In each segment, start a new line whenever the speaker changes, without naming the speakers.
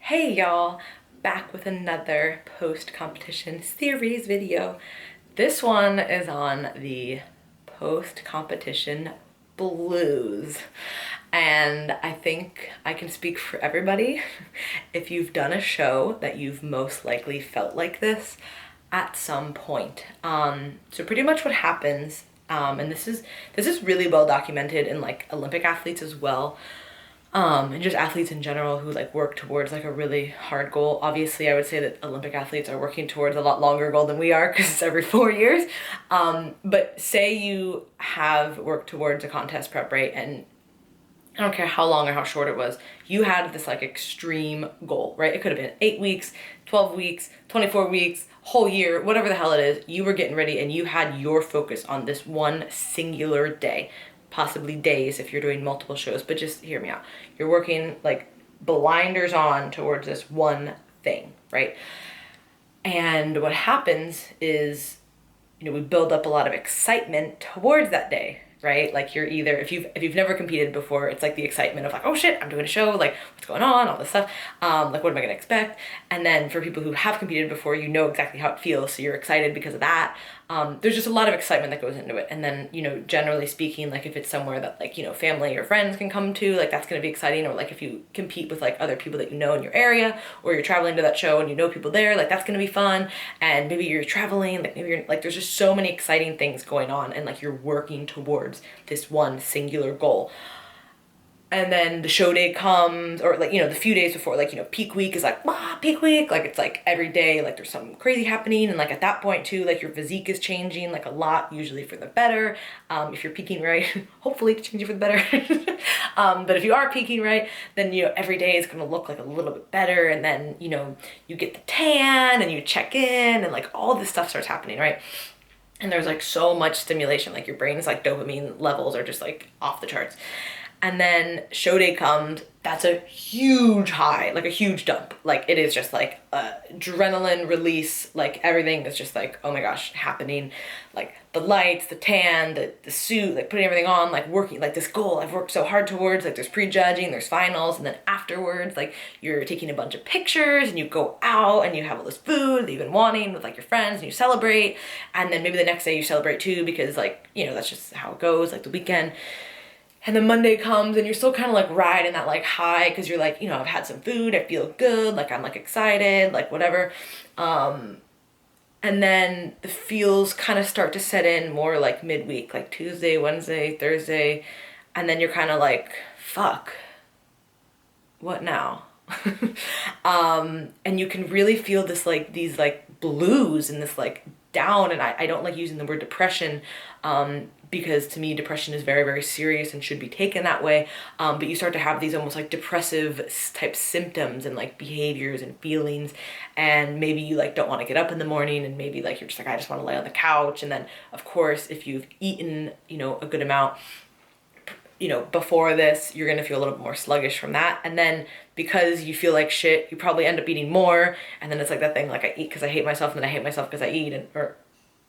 Hey y'all, back with another post-competition series video. This one is on the post-competition blues. And I think I can speak for everybody. If you've done a show that you've most likely felt like this at some point. So pretty much what happens, and this is really well documented in like Olympic athletes as well, and just athletes in general who like work towards like a really hard goal. Obviously, I would say that Olympic athletes are working towards a lot longer goal than we are because it's every 4 years. But say you have worked towards a contest prep, right? And I don't care how long or how short it was, you had this like extreme goal, right? It could have been 8 weeks, 12 weeks, 24 weeks, whole year, whatever the hell it is. You were getting ready and you had your focus on this one singular day, possibly days if you're doing multiple shows, but just hear me out. You're working like blinders on towards this one thing, right? And what happens is, we build up a lot of excitement towards that day, right? Like you're either, if you've never competed before, it's like the excitement of like, oh shit, I'm doing a show, like what's going on, all this stuff, like what am I gonna expect? And then for people who have competed before, you know exactly how it feels, so you're excited because of that. There's just a lot of excitement that goes into it. And then, generally speaking, like if it's somewhere that like, family or friends can come to, like that's gonna be exciting. Or like if you compete with like other people that you know in your area, or you're traveling to that show and you know people there, like that's gonna be fun. And maybe you're traveling, like maybe you're like, there's just so many exciting things going on, and like you're working towards this one singular goal. And then the show day comes, or like, the few days before, like, peak week is like, peak week. Like, it's like every day, like there's something crazy happening. And like at that point too, like your physique is changing like a lot, usually for the better. If you're peaking right, hopefully to change it for the better. But if you are peaking right, then, every day is going to look like a little bit better. And then, you get the tan and you check in and like all this stuff starts happening, right? And there's like so much stimulation, like your brain's like dopamine levels are just like off the charts. And then show day comes, that's a huge high, like a huge dump. Like it is just like adrenaline release, like everything is just like, oh my gosh, happening. Like the lights, the tan, the suit, like putting everything on, like working, like this goal I've worked so hard towards, like there's prejudging, there's finals, and then afterwards, like you're taking a bunch of pictures and you go out and you have all this food that you've been wanting with like your friends and you celebrate. And then maybe the next day you celebrate too, because like, that's just how it goes, like the weekend. And then Monday comes and you're still kind of like riding that like high because you're like, I've had some food, I feel good, like I'm like excited, like whatever. And then the feels kind of start to set in more like midweek, like Tuesday, Wednesday, Thursday. And then you're kind of like, fuck, what now? And you can really feel this like, these like blues and this like down. And I don't like using the word depression, because to me depression is very, very serious and should be taken that way. But you start to have these almost like depressive type symptoms and like behaviors and feelings, and maybe you like don't want to get up in the morning, and maybe like you're just like, I just want to lay on the couch. And then of course if you've eaten a good amount before this, you're gonna feel a little bit more sluggish from that. And then because you feel like shit, you probably end up eating more. And then it's like that thing, like I eat because I hate myself, and then I hate myself because I eat, or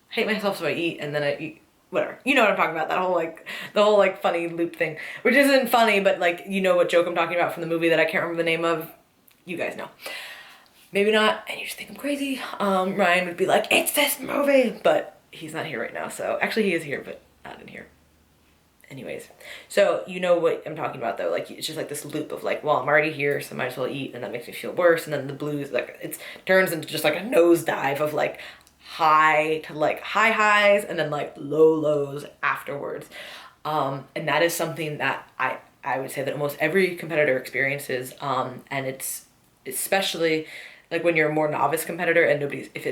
hate myself so I eat, and then I eat, whatever. You know what I'm talking about, that whole like, the whole like funny loop thing, which isn't funny, but like, what joke I'm talking about from the movie that I can't remember the name of. You guys know. Maybe not, and you just think I'm crazy. Ryan would be like, it's this movie, but he's not here right now. So actually he is here, but not in here. Anyways, so you know what I'm talking about though, like it's just like this loop of like, well, I'm already here, so I might as well eat, and that makes me feel worse. And then the blues, like it turns into just like a nosedive of like high to like high highs and then like low lows afterwards. And that is something that I would say that almost every competitor experiences. And it's especially like when you're a more novice competitor and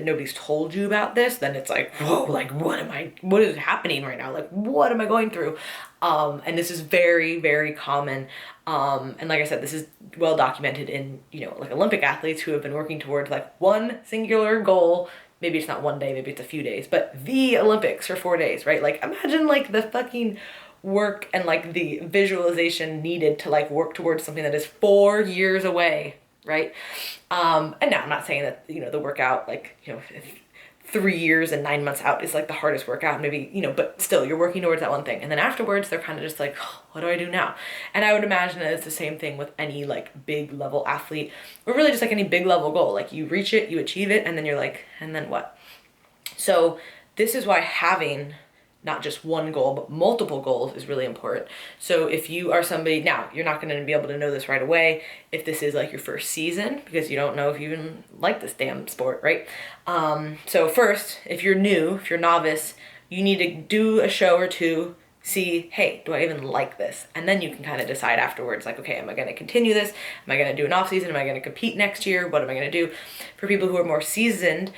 nobody's told you about this, then it's like, whoa, like what is happening right now? Like, what am I going through? And this is very, very common. And like I said, this is well documented in, like Olympic athletes who have been working towards like one singular goal. Maybe it's not one day, maybe it's a few days, but the Olympics for 4 days, right? Like imagine like the fucking work and like the visualization needed to like work towards something that is 4 years away, right? And now I'm not saying that, the workout, like, 3 years and 9 months out is like the hardest workout, maybe, you know, but still you're working towards that one thing. And then afterwards, they're kind of just like, oh, what do I do now? And I would imagine that it's the same thing with any like big level athlete, or really just like any big level goal. Like you reach it, you achieve it, and then you're like, and then what? So this is why having not just one goal, but multiple goals is really important. So if you are somebody, now you're not going to be able to know this right away if this is like your first season, because you don't know if you even like this damn sport, right? So first, if you're new, if you're novice, you need to do a show or two, see, hey, do I even like this? And then you can kind of decide afterwards, like, okay, am I going to continue this? Am I going to do an off season? Am I going to compete next year? What am I going to do? For people who are more seasoned,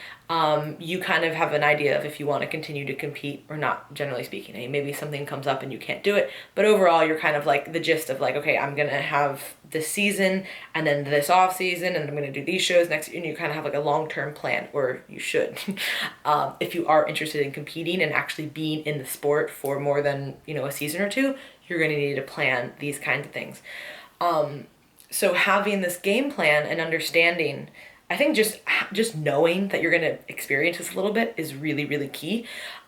you kind of have an idea of if you want to continue to compete or not, generally speaking. I mean, maybe something comes up and you can't do it, but overall you're kind of like the gist of like, okay, I'm going to have this season and then this off season and I'm going to do these shows next year, and you kind of have like a long-term plan, or you should. If you are interested in competing and actually being in the sport for more than, you know, a season or two, you're going to need to plan these kinds of things. So having this game plan and understanding, I think just knowing that you're going to experience this a little bit is really, really key.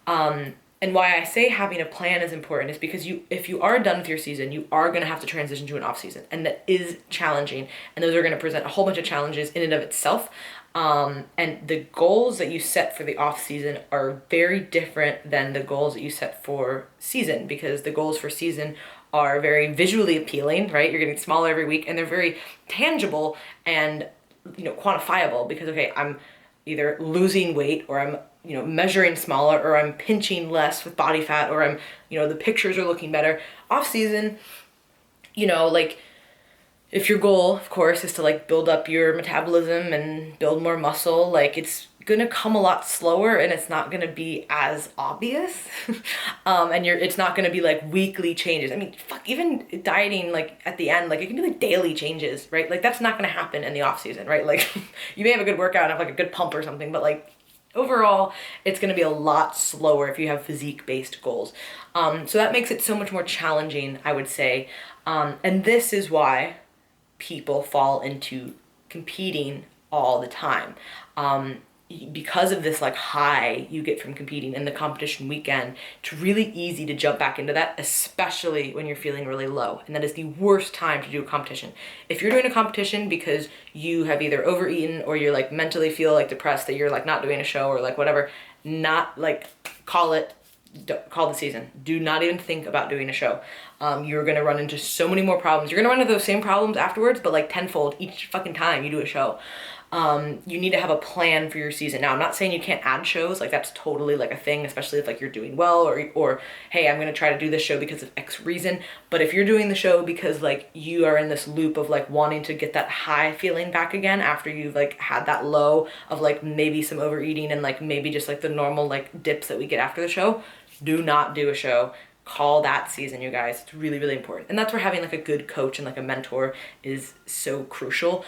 And why I say having a plan is important is because if you are done with your season, you are going to have to transition to an off season, and that is challenging. And those are going to present a whole bunch of challenges in and of itself. And the goals that you set for the off season are very different than the goals that you set for season, because the goals for season are very visually appealing, right? You're getting smaller every week, and they're very tangible and, you know, quantifiable, because, okay, I'm either losing weight, or I'm, you know, measuring smaller, or I'm pinching less with body fat, or I'm, you know, the pictures are looking better. Off season, you know, like, if your goal, of course, is to like build up your metabolism and build more muscle, like it's gonna come a lot slower, and it's not gonna be as obvious. And it's not gonna be like weekly changes. I mean, fuck, even dieting, like at the end, like it can be like daily changes, right? Like that's not gonna happen in the off season, right? Like you may have a good workout and have like a good pump or something, but like overall, it's gonna be a lot slower if you have physique-based goals. So that makes it so much more challenging, I would say. And this is why people fall into competing all the time. Because of this like high you get from competing in the competition weekend, it's really easy to jump back into that, especially when you're feeling really low. And that is the worst time to do a competition. If you're doing a competition because you have either overeaten, or you're like mentally feel like depressed that you're like not doing a show, or like whatever, not like call the season. Do not even think about doing a show. You're gonna run into so many more problems. You're gonna run into those same problems afterwards, but like tenfold each fucking time you do a show. You need to have a plan for your season. Now, I'm not saying you can't add shows, like that's totally like a thing, especially if like you're doing well, or hey, I'm gonna try to do this show because of X reason. But if you're doing the show because like you are in this loop of like wanting to get that high feeling back again after you've like had that low of like maybe some overeating and like maybe just like the normal like dips that we get after the show, do not do a show. Call that season, you guys. It's really, really important. And that's where having like a good coach and like a mentor is so crucial,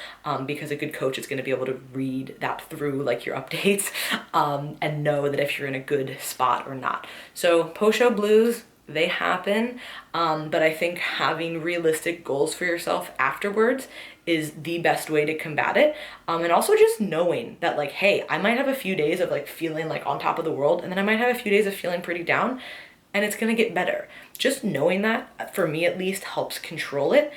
because a good coach is going to be able to read that through like your updates, and know that if you're in a good spot or not. So post-show blues, they happen, but I think having realistic goals for yourself afterwards is the best way to combat it. And also just knowing that like, hey, I might have a few days of like feeling like on top of the world, and then I might have a few days of feeling pretty down, and it's gonna get better. Just knowing that, for me at least, helps control it,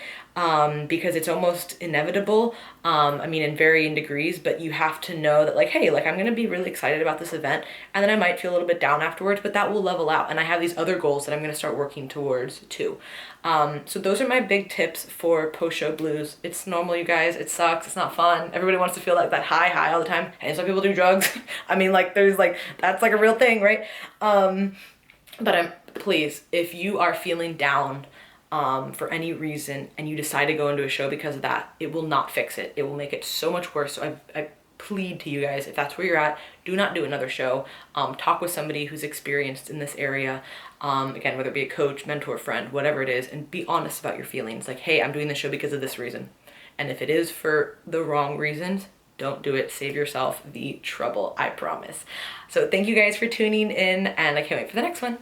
because it's almost inevitable. I mean, in varying degrees, but you have to know that like, hey, like I'm gonna be really excited about this event, and then I might feel a little bit down afterwards, but that will level out, and I have these other goals that I'm gonna start working towards too. So those are my big tips for post-show blues. It's normal, you guys. It sucks. It's not fun. Everybody wants to feel like that high all the time. And some people do drugs. I mean, like there's like, that's like a real thing, right? But please, if you are feeling down for any reason and you decide to go into a show because of that, it will not fix it. It will make it so much worse. So I plead to you guys, if that's where you're at, do not do another show. Talk with somebody who's experienced in this area. Again, whether it be a coach, mentor, friend, whatever it is, and be honest about your feelings. Like, hey, I'm doing this show because of this reason. And if it is for the wrong reasons, don't do it. Save yourself the trouble, I promise. So thank you guys for tuning in, and I can't wait for the next one.